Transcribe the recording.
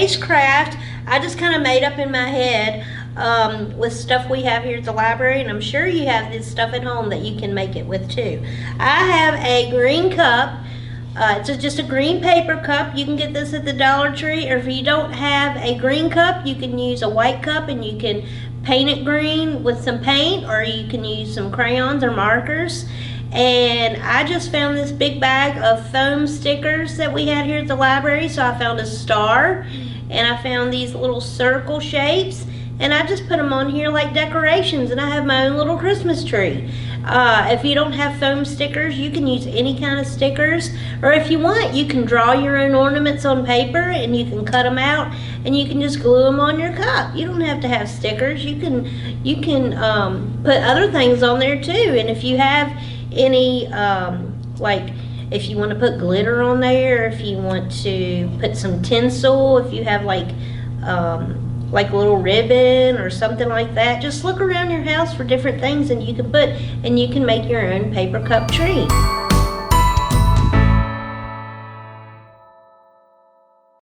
base craft I just kind of made up in my head with stuff we have here at the library, and I'm sure you have this stuff at home that you can make it with too. I have a green cup. It's just a green paper cup. You can get this at the Dollar Tree, or if you don't have a green cup, you can use a white cup and you can paint it green with some paint, or you can use some crayons or markers. And I just found this big bag of foam stickers that we had here at the library. So I found a star, and I found these little circle shapes, and I just put them on here like decorations, and I have my own little Christmas tree. If you don't have foam stickers, you can use any kind of stickers, or if you want, you can draw your own ornaments on paper and you can cut them out and you can just glue them on your cup. You don't have to have stickers. You can put other things on there too. And if you have any like if you want to put glitter on there, if you want to put some tinsel, if you have like a little ribbon or something like that, just look around your house for different things and you can make your own paper cup tree.